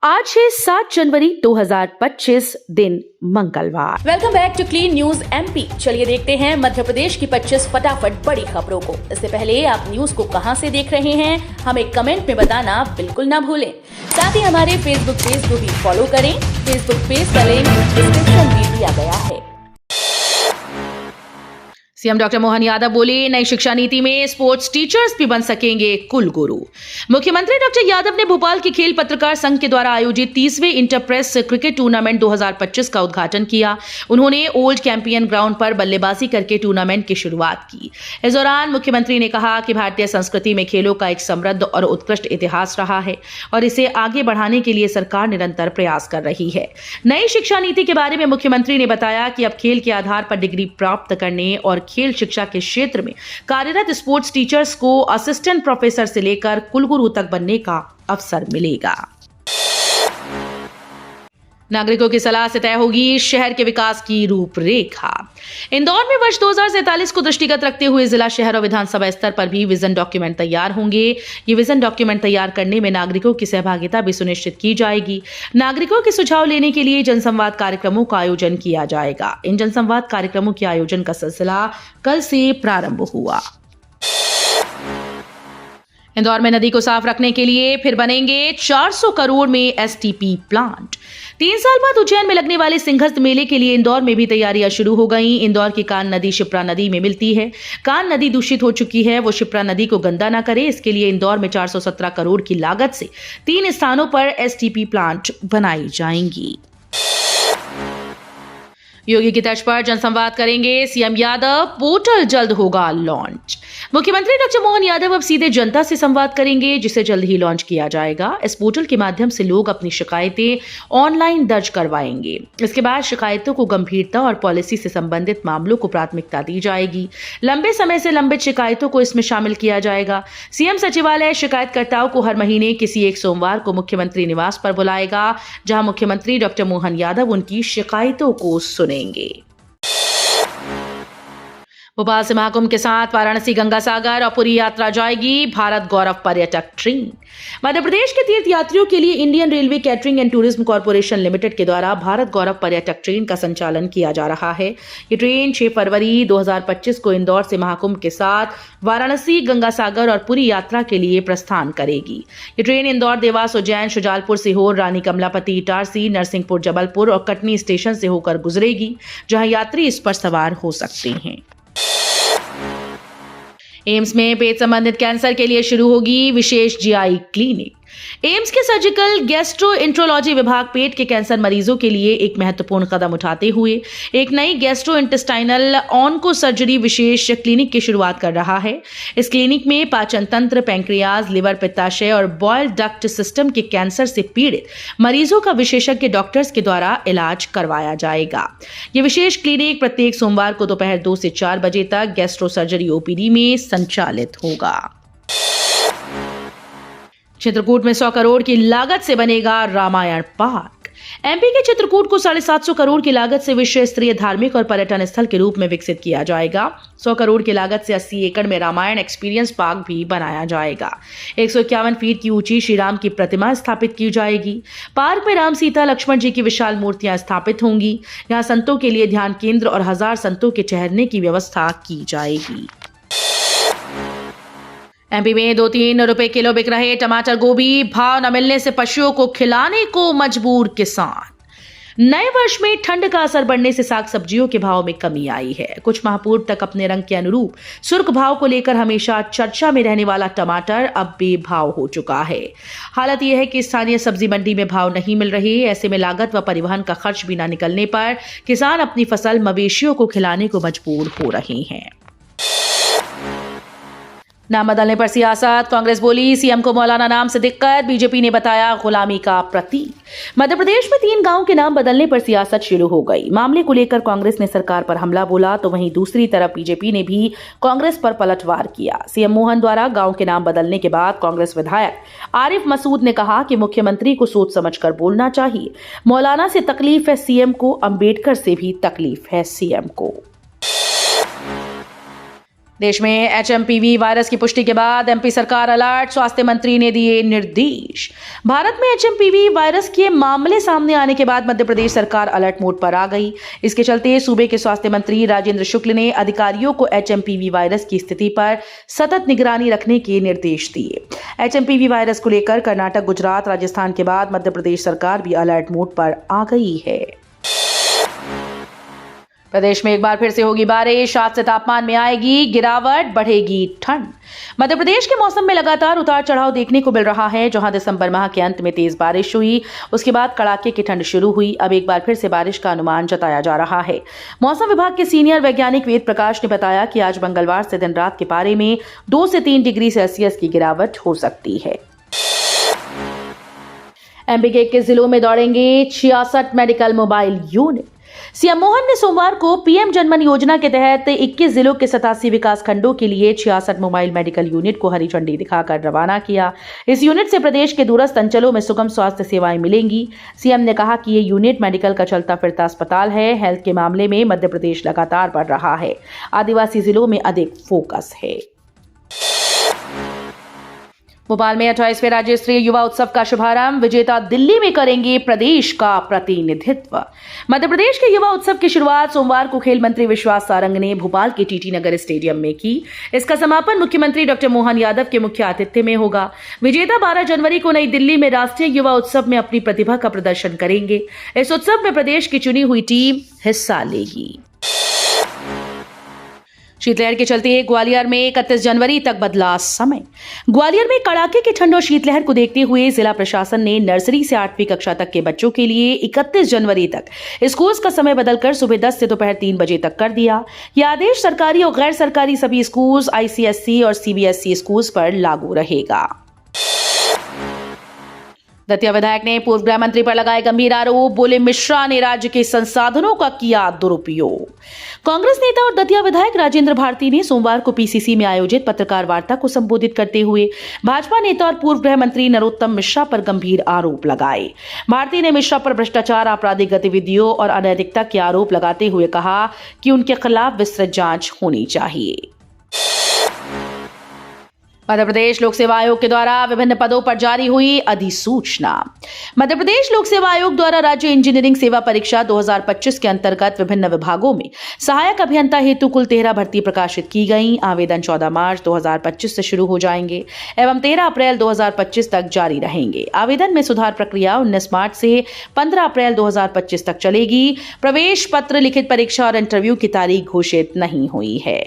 आज है 7 जनवरी 2025 दिन मंगलवार। Welcome back to clean news MP. चलिए देखते हैं मध्य प्रदेश की 25 फटाफट बड़ी खबरों को। इससे पहले आप न्यूज को कहां से देख रहे हैं हमें कमेंट में बताना बिल्कुल ना भूलें। साथ ही हमारे फेसबुक पेज को भी फॉलो करें। फेसबुक पेज का लिंक डिस्क्रिप्शन में दिया गया है। सीएम डॉक्टर मोहन यादव बोले, नई शिक्षा नीति में स्पोर्ट्स टीचर्स भी बन सकेंगे कुलगुरु। मुख्यमंत्री डॉक्टर यादव ने भोपाल के खेल पत्रकार संघ के द्वारा आयोजित 30वें इंटरप्रेस क्रिकेट टूर्नामेंट 2025 का उद्घाटन किया। उन्होंने ओल्ड कैंपियन ग्राउंड पर बल्लेबाजी करके टूर्नामेंट की शुरुआत की। इस दौरान मुख्यमंत्री ने कहा कि भारतीय संस्कृति में खेलों का एक समृद्ध और उत्कृष्ट इतिहास रहा है और इसे आगे बढ़ाने के लिए सरकार निरंतर प्रयास कर रही है। नई शिक्षा नीति के बारे में मुख्यमंत्री ने बताया कि अब खेल के आधार पर डिग्री प्राप्त करने और खेल शिक्षा के क्षेत्र में कार्यरत स्पोर्ट्स टीचर्स को असिस्टेंट प्रोफेसर से लेकर कुलगुरु तक बनने का अवसर मिलेगा। नागरिकों की सलाह से तय होगी शहर के विकास की रूपरेखा। इंदौर में वर्ष 2047 को दृष्टिगत रखते हुए जिला, शहर और विधानसभा स्तर पर भी विजन डॉक्यूमेंट तैयार होंगे। ये विजन डॉक्यूमेंट तैयार करने में नागरिकों की सहभागिता भी सुनिश्चित की जाएगी। नागरिकों के सुझाव लेने के लिए जनसंवाद कार्यक्रमों का आयोजन किया जाएगा। इन जनसंवाद कार्यक्रमों के आयोजन का सिलसिला कल से प्रारंभ हुआ। इंदौर में नदी को साफ रखने के लिए फिर बनेंगे 400 करोड़ में एसटीपी प्लांट। 3 साल बाद उज्जैन में लगने वाले सिंहस्थ मेले के लिए इंदौर में भी तैयारियां शुरू हो गई। इंदौर की कान नदी शिप्रा नदी में मिलती है। कान नदी दूषित हो चुकी है, वो शिप्रा नदी को गंदा ना करे, इसके लिए इंदौर में 417 करोड़ की लागत से 3 स्थानों पर एसटीपी प्लांट बनाई जाएंगी। योगी की तर्ज पर जनसंवाद करेंगे सीएम यादव, पोर्टल जल्द होगा लॉन्च। मुख्यमंत्री डॉक्टर मोहन यादव अब सीधे जनता से संवाद करेंगे, जिसे जल्द ही लॉन्च किया जाएगा। इस पोर्टल के माध्यम से लोग अपनी शिकायतें ऑनलाइन दर्ज करवाएंगे। इसके बाद शिकायतों को गंभीरता और पॉलिसी से संबंधित मामलों को प्राथमिकता दी जाएगी। लंबे समय से लंबित शिकायतों को इसमें शामिल किया जाएगा। सीएम सचिवालय शिकायतकर्ताओं को हर महीने किसी एक सोमवार को मुख्यमंत्री निवास पर बुलाएगा, जहां मुख्यमंत्री डॉक्टर मोहन यादव उनकी शिकायतों को सुनेंगे। भोपाल से महाकुंभ के साथ वाराणसी, गंगा सागर और पुरी यात्रा जाएगी भारत गौरव पर्यटक ट्रेन। मध्य प्रदेश के तीर्थ यात्रियों के लिए Indian railway catering and tourism corporation limited के द्वारा भारत गौरव पर्यटक ट्रेन का संचालन किया जा रहा है। ये ट्रेन 6 फरवरी 2025 को इंदौर से महाकुंभ के साथ वाराणसी, गंगा सागर और पुरी यात्रा के लिए प्रस्थान करेगी। ये ट्रेन इंदौर, देवास, उज्जैन, शुजालपुर, सीहोर, रानी कमलापति, इटारसी, नरसिंहपुर, जबलपुर और कटनी स्टेशन से होकर गुजरेगी, जहां यात्री इस पर सवार हो सकते हैं। एम्स में पेट संबंधित कैंसर के लिए शुरू होगी विशेष जीआई क्लिनिक। एम्स के सर्जिकल गैस्ट्रोएंट्रोलॉजी विभाग पेट के कैंसर मरीजों के लिए एक महत्वपूर्ण कदम उठाते हुए एक नई गैस्ट्रोइंटेस्टाइनल ऑन्को सर्जरी विशेष क्लिनिक की शुरुआत कर रहा है। इस क्लिनिक में पाचन तंत्र, पैंक्रियाज, लिवर, पित्ताशय और बॉयल डक्ट सिस्टम के कैंसर से पीड़ित मरीजों का विशेषज्ञ डॉक्टर्स के द्वारा इलाज करवाया जाएगा। यह विशेष क्लिनिक प्रत्येक सोमवार को दोपहर 2 से 4 बजे तक गैस्ट्रो सर्जरी ओपीडी में संचालित होगा। चित्रकूट में 100 करोड़ की लागत से बनेगा रामायण पार्क। एमपी के चित्रकूट को 750 करोड़ की लागत से विश्व स्तरीय धार्मिक और पर्यटन स्थल के रूप में विकसित किया जाएगा। 100 करोड़ की लागत से 80 एकड़ में रामायण एक्सपीरियंस पार्क भी बनाया जाएगा। 151 फीट की ऊंची श्री राम की प्रतिमा स्थापित की जाएगी। पार्क में राम, सीता, लक्ष्मण जी की विशाल मूर्तियां स्थापित होंगी। यहाँ संतों के लिए ध्यान केंद्र और 1000 संतों के ठहरने की व्यवस्था की जाएगी। एमपी में 2-3 रुपए किलो बिक रहे टमाटर, गोभी, भाव न मिलने से पशुओं को खिलाने को मजबूर किसान। नए वर्ष में ठंड का असर बढ़ने से साग सब्जियों के भाव में कमी आई है। कुछ माह पूर्व तक अपने रंग के अनुरूप सुर्ख भाव को लेकर हमेशा चर्चा में रहने वाला टमाटर अब बेभाव हो चुका है। हालत यह है कि स्थानीय सब्जी मंडी में भाव नहीं मिल रहे। ऐसे में लागत व परिवहन का खर्च भी न निकलने पर किसान अपनी फसल मवेशियों को खिलाने को मजबूर हो रहे हैं। नाम बदलने पर सियासत, कांग्रेस बोली सीएम को मौलाना नाम से दिक्कत, बीजेपी ने बताया गुलामी का प्रतीक। मध्य प्रदेश में 3 गांव के नाम बदलने पर सियासत शुरू हो गई। मामले को लेकर कांग्रेस ने सरकार पर हमला बोला, तो वहीं दूसरी तरफ बीजेपी ने भी कांग्रेस पर पलटवार किया। सीएम मोहन द्वारा गांव के नाम बदलने के बाद कांग्रेस विधायक आरिफ मसूद ने कहा कि मुख्यमंत्री को सोच समझकर बोलना चाहिए। मौलाना से तकलीफ है सीएम को, अंबेडकर से भी तकलीफ है सीएम को। देश में एचएमपीवी वायरस की पुष्टि के बाद एमपी सरकार अलर्ट, स्वास्थ्य मंत्री ने दिए निर्देश। भारत में एचएमपीवी वायरस के मामले सामने आने के बाद मध्य प्रदेश सरकार अलर्ट मोड पर आ गई। इसके चलते सूबे के स्वास्थ्य मंत्री राजेंद्र शुक्ल ने अधिकारियों को एचएमपीवी वायरस की स्थिति पर सतत निगरानी रखने के निर्देश दिए। एचएमपीवी वायरस को लेकर कर्नाटक, गुजरात, राजस्थान के बाद मध्य प्रदेश सरकार भी अलर्ट मोड पर आ गई है। प्रदेश में एक बार फिर से होगी बारिश, आज से तापमान में आएगी गिरावट, बढ़ेगी ठंड। मध्य प्रदेश के मौसम में लगातार उतार चढ़ाव देखने को मिल रहा है। जहां दिसंबर माह के अंत में तेज बारिश हुई, उसके बाद कड़ाके की ठंड शुरू हुई। अब एक बार फिर से बारिश का अनुमान जताया जा रहा है। मौसम विभाग के सीनियर वैज्ञानिक वेद प्रकाश ने बताया कि आज मंगलवार से दिन रात के पारे में 2 से 3 डिग्री सेल्सियस की गिरावट हो सकती है। एमपी के 21 जिलों में दौड़ेंगे 66 medical mobile unit. CM Mohan ने सोमवार को पीएम जनमन योजना के तहत 21 जिलों के 87 विकास खंडों के लिए 66 मोबाइल मेडिकल यूनिट को हरी झंडी दिखाकर रवाना किया। इस यूनिट से प्रदेश के दूरस्थ अंचलों में सुगम स्वास्थ्य सेवाएं मिलेंगी। सीएम ने कहा कि ये यूनिट मेडिकल का चलता फिरता अस्पताल है। हेल्थ के मामले में मध्य प्रदेश लगातार बढ़ रहा है। आदिवासी जिलों में अधिक फोकस है। भोपाल में 28वें राज्य स्तरीय युवा उत्सव का शुभारंभ, विजेता दिल्ली में करेंगे प्रदेश का प्रतिनिधित्व। मध्य प्रदेश के युवा उत्सव की शुरुआत सोमवार को खेल मंत्री विश्वास सारंग ने भोपाल के टीटी नगर स्टेडियम में की। इसका समापन मुख्यमंत्री डॉक्टर मोहन यादव के मुख्य आतिथ्य में होगा। विजेता 12 जनवरी को नई दिल्ली में राष्ट्रीय युवा उत्सव में अपनी प्रतिभा का प्रदर्शन करेंगे। इस उत्सव में प्रदेश की चुनी हुई टीम हिस्सा लेगी। शीतलहर के चलते ग्वालियर में 31 जनवरी तक बदला समय। ग्वालियर में कड़ाके की ठंड और शीतलहर को देखते हुए जिला प्रशासन ने नर्सरी से 8वीं कक्षा तक के बच्चों के लिए 31 जनवरी तक स्कूल का समय बदलकर सुबह 10 से दोपहर 3 बजे तक कर दिया। यह आदेश सरकारी और गैर सरकारी सभी स्कूल, आईसीएसई और सीबीएसई स्कूल पर लागू रहेगा। दतिया विधायक ने पूर्व गृह मंत्री पर लगाए गंभीर आरोप, बोले मिश्रा ने राज्य के संसाधनों का किया दुरुपयोग। कांग्रेस नेता और दतिया विधायक राजेंद्र भारती ने सोमवार को पीसीसी में आयोजित पत्रकार वार्ता को संबोधित करते हुए भाजपा नेता और पूर्व गृह मंत्री नरोत्तम मिश्रा पर गंभीर आरोप लगाए। भारती ने मिश्रा पर भ्रष्टाचार, आपराधिक गतिविधियों और अनैतिकता के आरोप लगाते हुए कहा कि उनके खिलाफ विस्तृत जांच होनी चाहिए। मध्य प्रदेश लोक सेवा आयोग के द्वारा विभिन्न पदों पर जारी हुई अधिसूचना। मध्य प्रदेश लोक सेवा आयोग द्वारा राज्य इंजीनियरिंग सेवा परीक्षा 2025 के अंतर्गत विभिन्न विभागों में सहायक अभियंता हेतु कुल 13 भर्ती प्रकाशित की गई। आवेदन 14 मार्च 2025 से शुरू हो जाएंगे एवं 13 अप्रैल 2025 तक जारी रहेंगे। आवेदन में सुधार प्रक्रिया 19 मार्च से 15 अप्रैल 2025 तक चलेगी। प्रवेश पत्र, लिखित परीक्षा और इंटरव्यू की तारीख घोषित नहीं हुई है।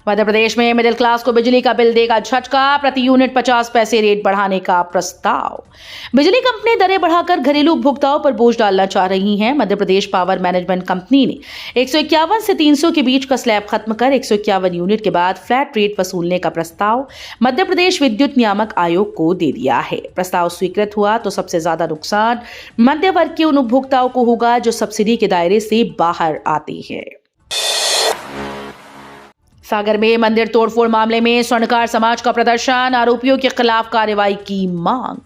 मध्य प्रदेश में मिडिल क्लास को बिजली का बिल देगा झटका, प्रति यूनिट 50 पैसे रेट बढ़ाने का प्रस्ताव। बिजली कंपनी दरें बढ़ाकर घरेलू उपभोक्ताओं पर बोझ डालना चाह रही हैं। Madhya Pradesh power management company ने 151 से 300 के बीच का स्लैब खत्म कर 151 यूनिट के बाद फ्लैट रेट वसूलने का प्रस्ताव मध्य प्रदेश विद्युत नियामक आयोग को दे दिया है। प्रस्ताव स्वीकृत हुआ तो सबसे ज्यादा नुकसान मध्य वर्ग के उन उपभोक्ताओं को होगा जो सब्सिडी के दायरे से बाहर आते हैं। सागर में मंदिर तोड़फोड़ मामले में स्वर्णकार समाज का प्रदर्शन, आरोपियों के खिलाफ कार्रवाई की मांग।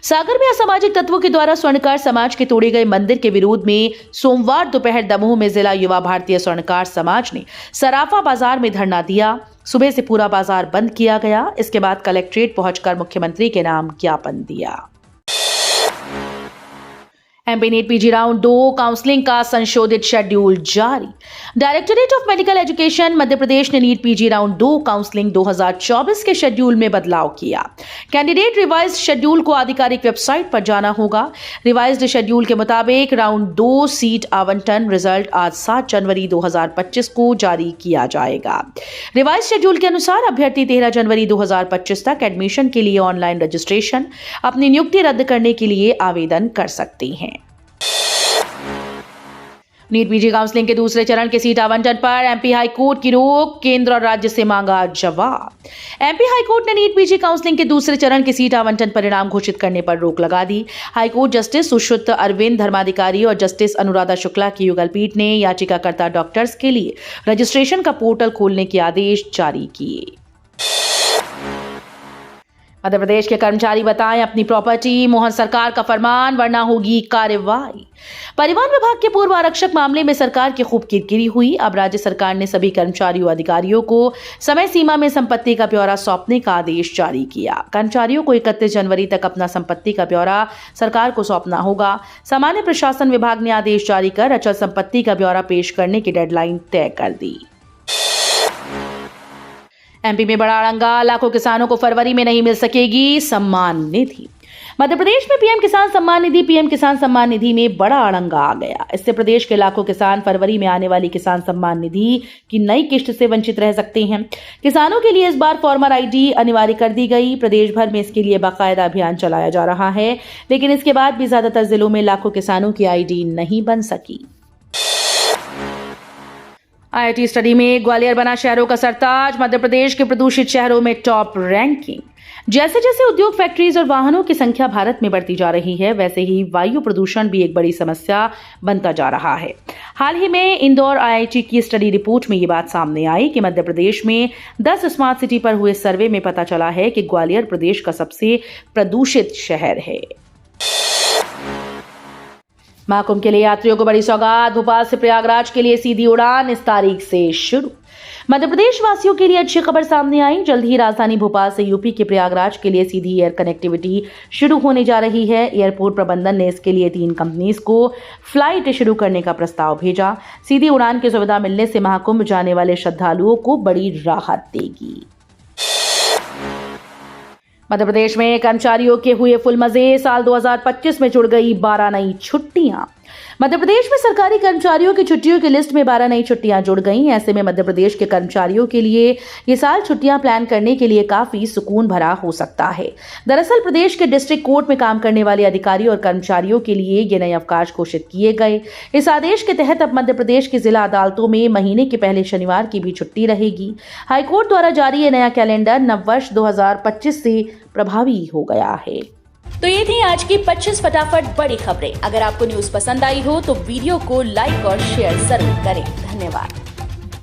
सागर में असामाजिक तत्वों के द्वारा स्वर्णकार समाज के तोड़े गए मंदिर के विरोध में सोमवार दोपहर दमोह में जिला युवा भारतीय स्वर्णकार समाज ने सराफा बाजार में धरना दिया। सुबह से पूरा बाजार बंद किया गया। इसके बाद कलेक्ट्रेट पहुंचकर मुख्यमंत्री के नाम ज्ञापन दिया। MP NEET PG round 2 counselling का संशोधित शेड्यूल जारी। Directorate of medical education Madhya Pradesh ने नीट पीजी राउंड 2 काउंसलिंग 2024 के शेड्यूल में बदलाव किया। कैंडिडेट रिवाइज्ड शेड्यूल को आधिकारिक वेबसाइट पर जाना होगा। रिवाइज्ड शेड्यूल के मुताबिक राउंड 2 सीट आवंटन रिजल्ट आज 7 जनवरी 2025 को जारी किया जाएगा। रिवाइज्ड शेड्यूल के अनुसार अभ्यर्थी 13 जनवरी 2025 तक एडमिशन के लिए ऑनलाइन रजिस्ट्रेशन, अपनी नियुक्ति रद्द करने के लिए आवेदन कर सकते हैं। नीट पीजी काउंसलिंग के दूसरे चरण के सीट आवंटन पर एमपी हाई कोर्ट की रोक, केंद्र और राज्य से मांगा जवाब। एमपी हाई कोर्ट ने नीट पीजी काउंसलिंग के दूसरे चरण के सीट आवंटन परिणाम घोषित करने पर रोक लगा दी। High court justice Sushrut Arvind Dharmadhikari और जस्टिस अनुराधा शुक्ला की युगल पीठ ने याचिकाकर्ता डॉक्टर्स के लिए रजिस्ट्रेशन का पोर्टल खोलने के आदेश जारी किए। मध्य प्रदेश के कर्मचारी बताएं अपनी प्रॉपर्टी, मोहन सरकार का फरमान वरना होगी कार्रवाई। परिवहन विभाग के पूर्व आरक्षक मामले में सरकार की खूब किरकिरी हुई। अब राज्य सरकार ने सभी कर्मचारियों अधिकारियों को समय सीमा में संपत्ति का ब्यौरा सौंपने का आदेश जारी किया। कर्मचारियों को 31 जनवरी तक अपना संपत्ति का ब्यौरा सरकार को सौंपना होगा। सामान्य प्रशासन विभाग ने आदेश जारी कर अचल संपत्ति का ब्यौरा पेश करने की डेडलाइन तय कर दी। एमपी में बड़ा अड़ंगा, लाखों किसानों को फरवरी में नहीं मिल सकेगी सम्मान निधि। मध्य प्रदेश में पीएम किसान सम्मान निधि में बड़ा अड़ंगा आ गया। इससे प्रदेश के लाखों किसान फरवरी में आने वाली किसान सम्मान निधि की नई किश्त से वंचित रह सकते हैं। किसानों के लिए इस बार फार्मर आईडी अनिवार्य कर दी गई। प्रदेश भर में इसके लिए बाकायदा अभियान चलाया जा रहा है, लेकिन इसके बाद भी ज्यादातर जिलों में लाखों किसानों की आईडी नहीं बन सकी। आईआईटी स्टडी में ग्वालियर बना शहरों का सरताज। मध्य प्रदेश के प्रदूषित शहरों में टॉप रैंकिंग। जैसे जैसे उद्योग, फैक्ट्रीज और वाहनों की संख्या भारत में बढ़ती जा रही है, वैसे ही वायु प्रदूषण भी एक बड़ी समस्या बनता जा रहा है। हाल ही में इंदौर आईआईटी की स्टडी रिपोर्ट में ये बात सामने आई कि मध्य प्रदेश में 10 स्मार्ट सिटी पर हुए सर्वे में पता चला है कि ग्वालियर प्रदेश का सबसे प्रदूषित शहर है। महाकुंभ के लिए यात्रियों को बड़ी सौगात। भोपाल से प्रयागराज के लिए सीधी उड़ान इस तारीख से शुरू। मध्य प्रदेश वासियों के लिए अच्छी खबर सामने आई। जल्द ही राजधानी भोपाल से यूपी के प्रयागराज के लिए सीधी एयर कनेक्टिविटी शुरू होने जा रही है। एयरपोर्ट प्रबंधन ने इसके लिए 3 कंपनीज को फ्लाइट शुरू करने का प्रस्ताव भेजा। सीधी उड़ान की सुविधा मिलने से महाकुंभ जाने वाले श्रद्धालुओं को बड़ी राहत देगी। मध्य प्रदेश में कर्मचारियों के हुए फुल मजे। साल 2025 में जुड़ गई 12 नई छुट्टियां। मध्य प्रदेश में सरकारी कर्मचारियों की छुट्टियों की लिस्ट में 12 नई छुट्टियां जुड़ गई। ऐसे में मध्य प्रदेश के कर्मचारियों के लिए ये साल छुट्टियां प्लान करने के लिए काफी सुकून भरा हो सकता है। दरअसल प्रदेश के डिस्ट्रिक्ट कोर्ट में काम करने वाले अधिकारियों और कर्मचारियों के लिए ये नए अवकाश घोषित किए गए। इस आदेश के तहत अब मध्य प्रदेश की जिला अदालतों में महीने के पहले शनिवार की भी छुट्टी रहेगी। हाईकोर्ट द्वारा जारी ये नया कैलेंडर नववर्ष 2025 से प्रभावी हो गया है। तो ये थी आज की 25 फटाफट बड़ी खबरें। अगर आपको न्यूज पसंद आई हो तो वीडियो को लाइक और शेयर जरूर करें। धन्यवाद।